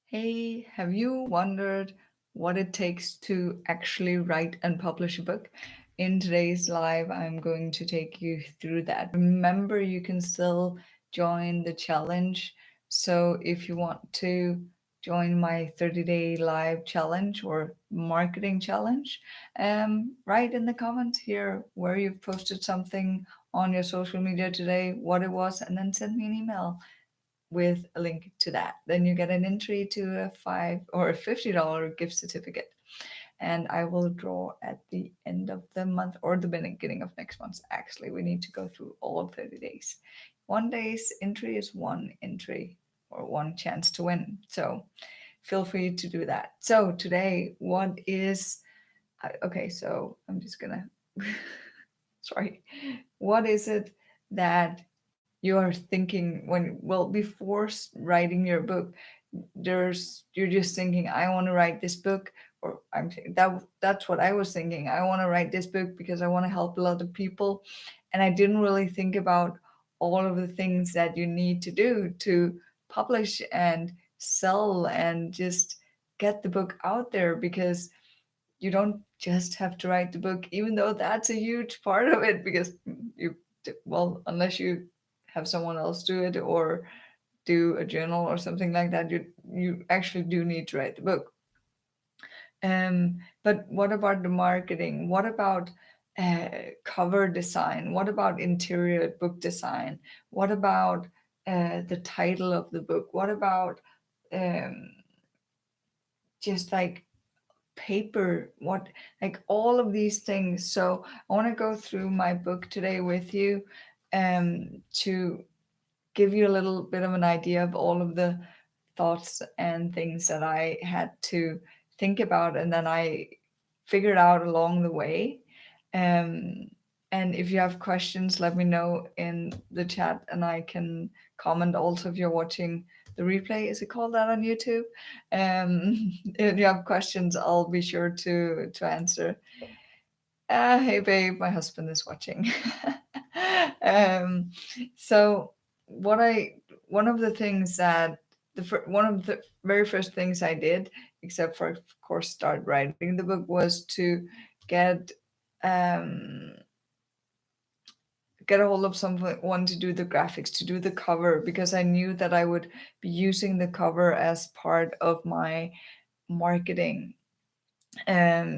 Hey, have you wondered what it takes to actually write and publish a book? In today's live, I'm going to take you through that. Remember, you can still join the challenge. So if you want to join my 30-day live challenge or marketing challenge, write in the comments here where you've posted something on your social media today, what it was, and then send me an email with a link to that. Then you get an entry to a $50 gift certificate. And I will draw at the end of the month or the beginning of next month. Actually, we need to go through all 30 days. One day's entry is one entry or one chance to win. So feel free to do that. So today, what is okay? So I'm just gonna sorry. What is it that you are thinking when, well, before writing your book, you're just thinking, I want to write this book, or that's what I was thinking. I want to write this book because I want to help a lot of people, and I didn't really think about all of the things that you need to do to publish and sell and just get the book out there, because you don't just have to write the book, even though that's a huge part of it, because you, well, unless you have someone else do it or do a journal or something like that, you actually do need to write the book. But what about the marketing? What about cover design? What about interior book design? What about the title of the book? What about um, just like paper, what, like all of these things. So I want to go through my book today with you, to give you a little bit of an idea of all of the thoughts and things that I had to think about and then I figured out along the way. um, and if you have questions, let me know in the chat and I can comment. Also, if you're watching the replay, is it called that on YouTube? If you have questions, I'll be sure to answer. Hey babe, my husband is watching. um, so what I one of the things that one of the very first things I did, except for of course start writing the book, was to get um get a hold of someone to do the graphics, to do the cover, because I knew that I would be using the cover as part of my marketing.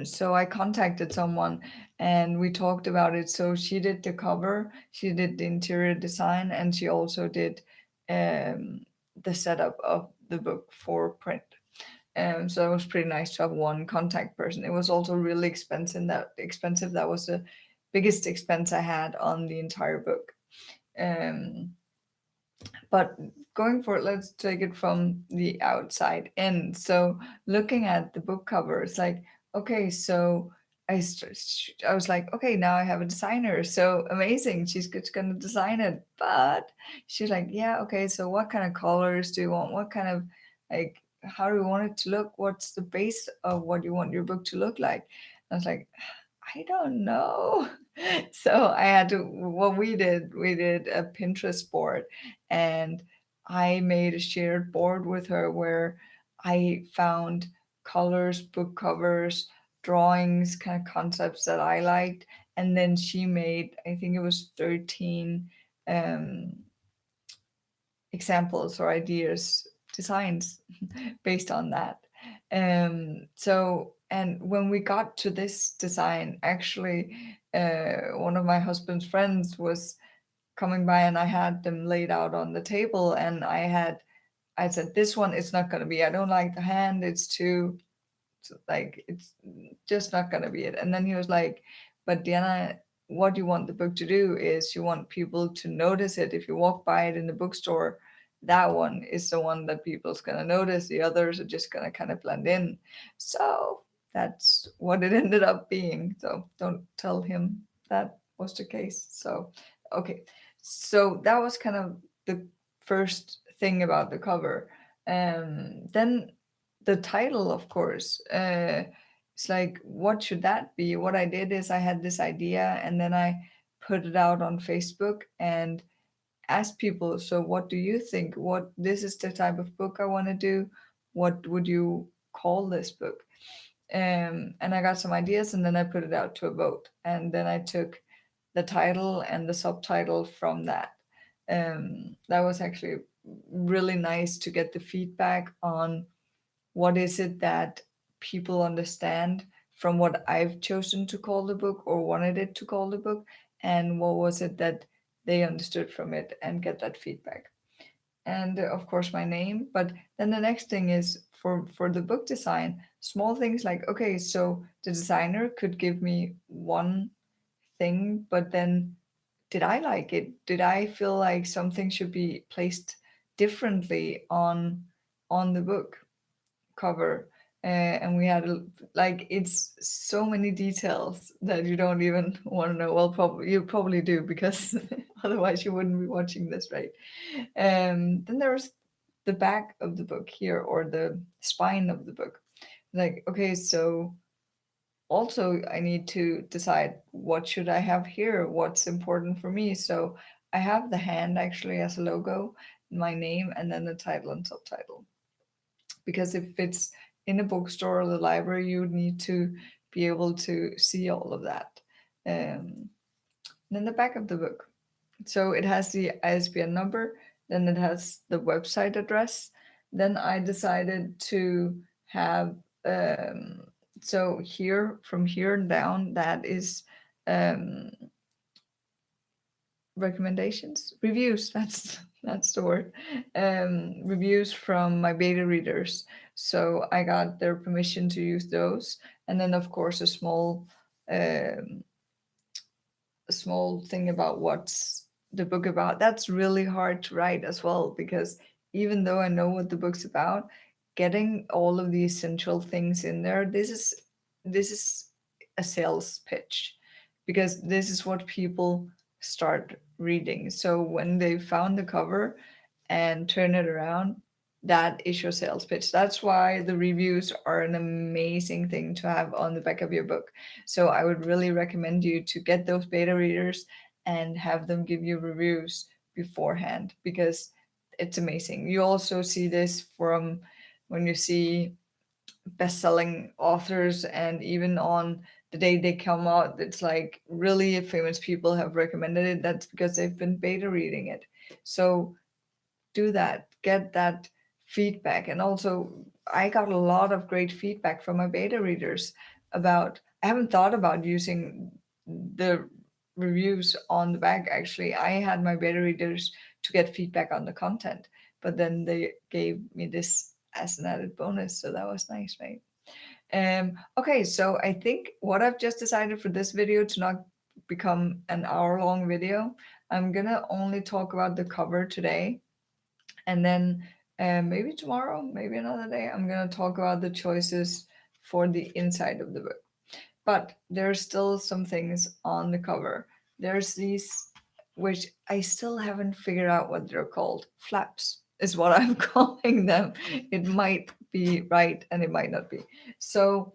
So I contacted someone and we talked about it. So she did the cover, she did the interior design, and she also did um, the setup of the book for print. So it was pretty nice to have one contact person. It was also really expensive. That was the biggest expense I had on the entire book. Um, but going for it, let's take it from the outside in. So looking at the book cover, it's like, okay, so I was like, okay, now I have a designer. So amazing, she's going to design it. But she's like, yeah, okay, so what kind of colors do you want? What kind of, like, how do you want it to look? What's the base of what you want your book to look like? I was like, I don't know. So I had to, what we did a Pinterest board, and I made a shared board with her where I found colors, book covers, drawings, kind of concepts that I liked. And then she made, I think it was 13 um, examples or ideas, designs based on that. And when we got to this design, actually, one of my husband's friends was coming by and I had them laid out on the table, and I said, this one is not going to be, I don't like the hand, it's too, like, it's just not going to be it. And then he was like, but Diana, what you want the book to do is you want people to notice it. If you walk by it in the bookstore, that one is the one that people's going to notice. The others are just going to kind of blend in. So that's what it ended up being. So don't tell him that was the case. So okay, so that was kind of the first thing about the cover. Then the title, of course, it's like, what should that be? What I did is I had this idea and then I put it out on Facebook and asked people, so what do you think? What, this is the type of book I want to do. what would you call this book? And I got some ideas, and then I put it out to a vote, and then I took the title and the subtitle from that. That was actually really nice to get the feedback on what is it that people understand from what I've chosen to call the book or wanted it to call the book, and what was it that they understood from it, and get that feedback. And of course my name. But then the next thing is for the book design, small things like, okay, so the designer could give me one thing, but then did I like it? Did I feel like something should be placed differently on the book cover? And we had like, it's so many details that you don't even want to know. Well, probably you probably do, because otherwise you wouldn't be watching this, right? Then there's the back of the book here, or the spine of the book. Like, okay, so also I need to decide, what should I have here, what's important for me. So I have the hand actually as a logo, my name, and then the title and subtitle. Because if it's in a bookstore or the library, you would need to be able to see all of that. Then the back of the book, so it has the ISBN number, then it has the website address. Then I decided to have, um, so here, from here down, that is, um, recommendations, reviews. That's the word. Reviews from my beta readers. So I got their permission to use those, and then of course um, a small thing about what's the book about. That's really hard to write as well, because even though I know what the book's about, getting all of the essential things in there, this is a sales pitch, because this is what people start reading. So when they found the cover and turn it around, that is your sales pitch. That's why the reviews are an amazing thing to have on the back of your book. So I would really recommend you to get those beta readers and have them give you reviews beforehand, because it's amazing. You also see this from when you see best-selling authors, and even on the day they come out, it's like really famous people have recommended it. That's because they've been beta reading it. So do that, get that feedback. And also, I got a lot of great feedback from my beta readers about, I haven't thought about using the reviews on the back. Actually, I had my beta readers to get feedback on the content, but then they gave me this as an added bonus, so that was nice, right? Okay, so I think what I've just decided for this video to not become an hour-long video, I'm gonna only talk about the cover today, and then maybe tomorrow, maybe another day, I'm going to talk about the choices for the inside of the book. But there's still some things on the cover. There's these, which I still haven't figured out what they're called. Flaps is what I'm calling them. It might be right and it might not be. So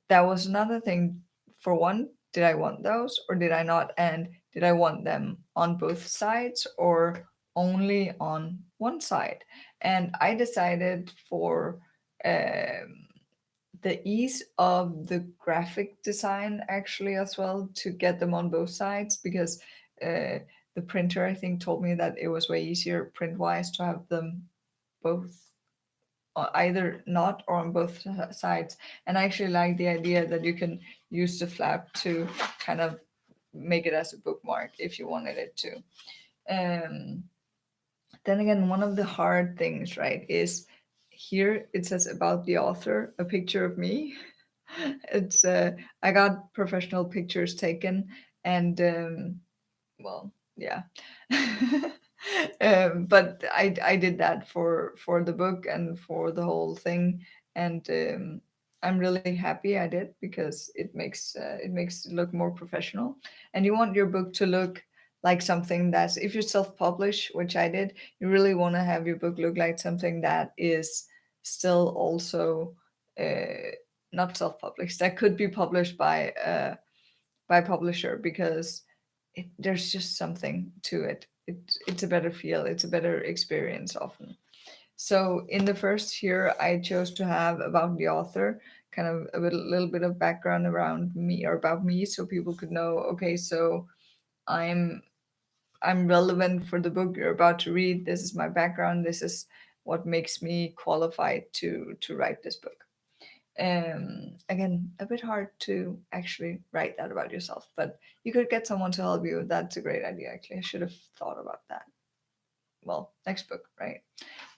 that was another thing. For one, did I want those or did I not? And did I want them on both sides or only on one side? And I decided for um, the ease of the graphic design, actually, as well, to get them on both sides, because the printer, I think, told me that it was way easier print wise to have them both, either not or on both sides. And I actually like the idea that you can use the flap to kind of make it as a bookmark if you wanted it to. Um, then again, one of the hard things, right, is here it says about the author, a picture of me. It's I got professional pictures taken, and well, yeah. But I did that for the book and for the whole thing, and I'm really happy I did, because it makes it look more professional. And you want your book to look like something that's, if you self-publish, which I did, you really want to have your book look like something that is still also not self-published, that could be published by publisher, because there's just something to it. It's a better feel, it's a better experience often. So in the first here, I chose to have about the author, kind of little bit of background around me or about me, so people could know. Okay, so I'm I'm relevant for the book you're about to read. This is my background. This is what makes me qualified to write this book. Again, a bit hard to actually write that about yourself, but you could get someone to help you. That's a great idea. Actually, I should have thought about that. Well, next book, right?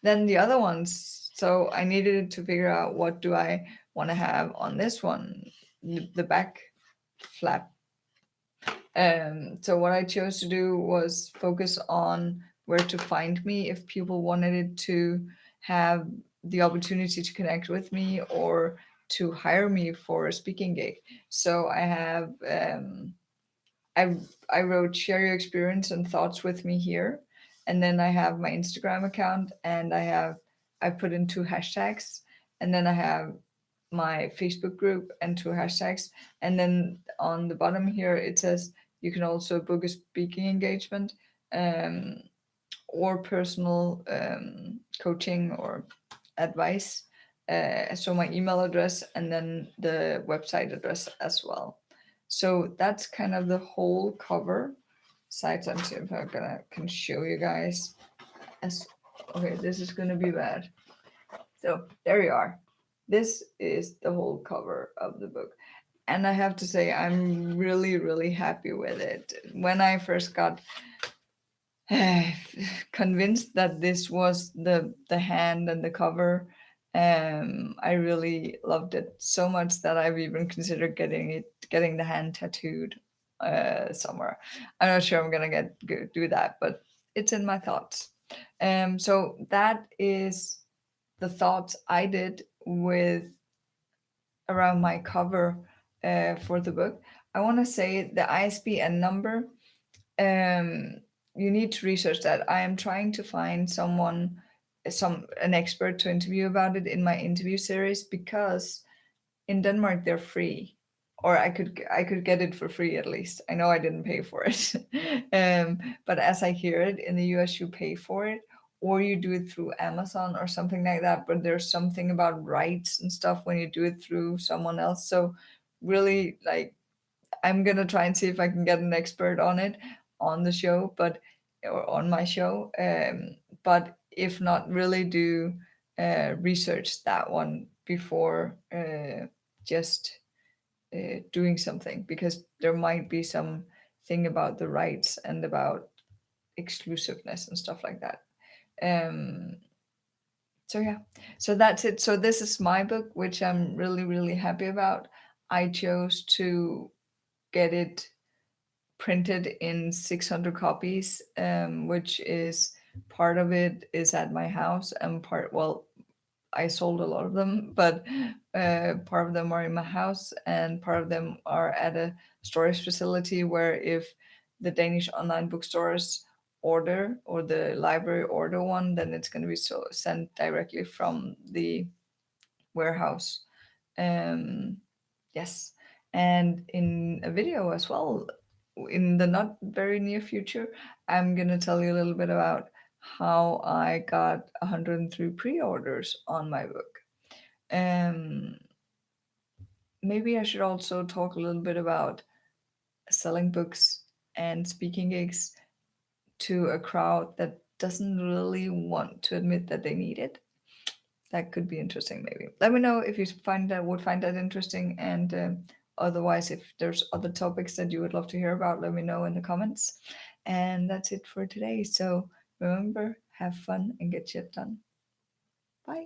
Then the other ones. So I needed to figure out what do I want to have on this one, the back flap. So what I chose to do was focus on where to find me if people wanted it to have the opportunity to connect with me or to hire me for a speaking gig. So I have I wrote share your experience and thoughts with me here, and then I have my Instagram account, and I put in two hashtags, and then I have my Facebook group and two hashtags, and then on the bottom here it says you can also book a speaking engagement, um, or personal coaching or advice. So my email address and then the website address as well. So that's kind of the whole cover. Sites. I'm see if I can show you guys. As okay, this is gonna be bad. So there you are. This is the whole cover of the book. And I have to say, I'm really, really happy with it. When I first got convinced that this was the hand and the cover, I really loved it so much that I've even considered getting the hand tattooed somewhere. I'm not sure I'm gonna do that, but it's in my thoughts. So that is the thoughts I did with around my cover for the book. I want to say the ISBN number. Um, you need to research that. I am trying to find an expert to interview about it in my interview series because in Denmark they're free, or I could get it for free at least. I know I didn't pay for it, but as I hear it, in the US you pay for it, or you do it through Amazon or something like that. But there's something about rights and stuff when you do it through someone else. So really, like, I'm gonna try and see if I can get an expert on it on the show, but or on my show. But if not, really do research that one before just doing something, because there might be some thing about the rights and about exclusiveness and stuff like that. Um, so yeah, so that's it. So this is my book, which I'm really really happy about. I chose to get it printed in 600 copies, which is part of it is at my house and well, I sold a lot of them, but part of them are in my house and part of them are at a storage facility where if the Danish online bookstores order or the library order one, then it's going to be sent directly from the warehouse. Um, yes, and in a video as well, in the not very near future, I'm gonna tell you a little bit about how I got 103 pre-orders on my book. Um, Maybe I should also talk a little bit about selling books and speaking gigs to a crowd that doesn't really want to admit that they need it. That could be interesting. Maybe let me know if you find that interesting, and otherwise if there's other topics that you would love to hear about, let me know in the comments. And that's it for today. So remember, have fun and get shit done. Bye.